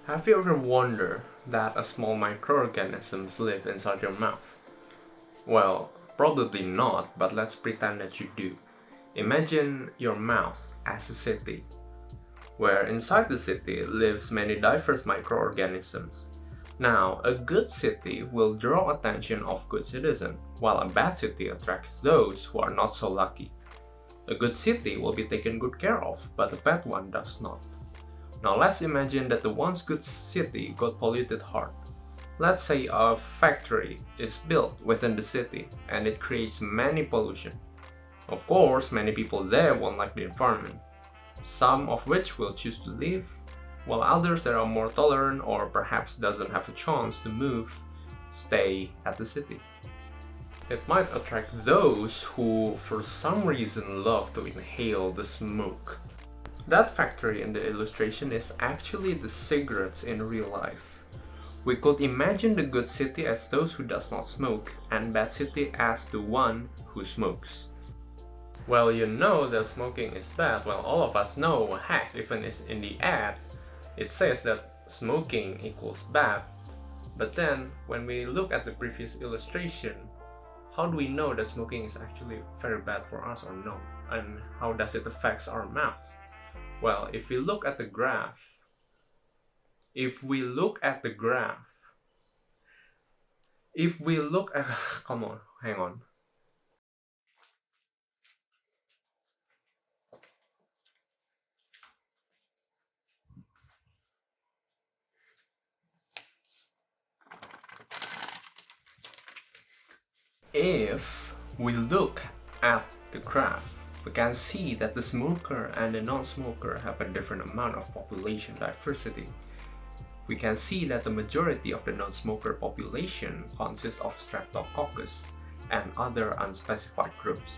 Have you ever wondered that a small microorganisms live inside your mouth? Well, probably not, but let's pretend that you do. Imagine your mouth as a city, where inside the city lives many diverse microorganisms. Now, a good city will draw attention of good citizens, while a bad city attracts those who are not so lucky. A good city will be taken good care of, but a bad one does not. Now let's imagine that the once good city got polluted hard. Let's say a factory is built within the city and it creates many pollution. Of course, many people there won't like the environment, some of which will choose to leave, while others that are more tolerant or perhaps doesn't have a chance to move stay at the city. It might attract those who for some reason love to inhale the smoke. That factory in the illustration is actually the cigarettes in real life. We could imagine the good city as those who does not smoke and bad city as the one who smokes. Well, you know that smoking is bad. Well, all of us know, heck, even in the ad, it says that smoking equals bad. But then, when we look at the previous illustration, how do we know that smoking is actually very bad for us or no? And how does it affect our mouth? Well, if we look at the graph, come on, hang on. If we look at the graph, we can see that the smoker and the non-smoker have a different amount of population diversity. We can see that the majority of the non-smoker population consists of Streptococcus and other unspecified groups,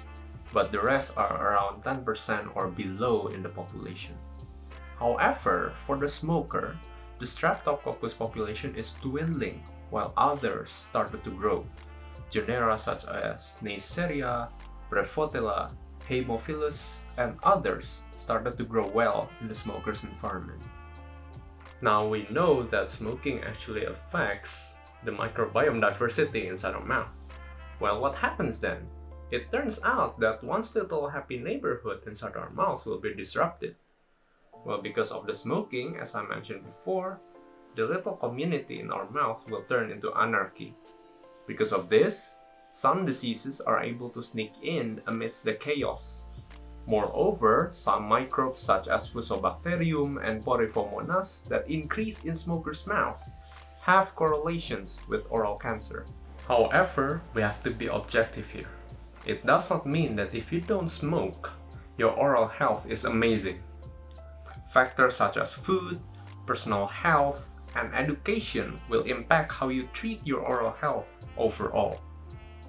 but the rest are around 10% or below in the population. However, for the smoker, the Streptococcus population is dwindling while others started to grow. Genera such as Neisseria, Brephotella, Haemophilus, and others started to grow well in the smoker's environment. Now we know that smoking actually affects the microbiome diversity inside our mouth. Well, what happens then? It turns out that once little happy neighborhood inside our mouth will be disrupted. Well, because of the smoking, as I mentioned before, the little community in our mouth will turn into anarchy. Because of this, some diseases are able to sneak in amidst the chaos. Moreover, some microbes such as Fusobacterium and Poriformonas that increase in smokers' mouth have correlations with oral cancer. However, we have to be objective here. It does not mean that if you don't smoke, your oral health is amazing. Factors such as food, personal health, and education will impact how you treat your oral health overall.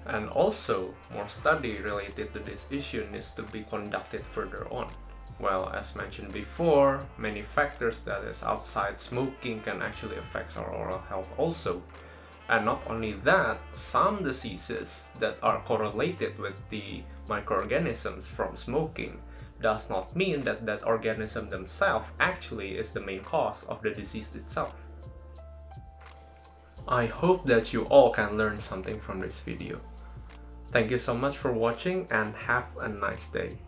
And also, more study related to this issue needs to be conducted further on. Well, as mentioned before, many factors that is outside smoking can actually affect our oral health also. And not only that, some diseases that are correlated with the microorganisms from smoking does not mean that that organism themselves actually is the main cause of the disease itself. I hope that you all can learn something from this video. Thank you so much for watching and have a nice day.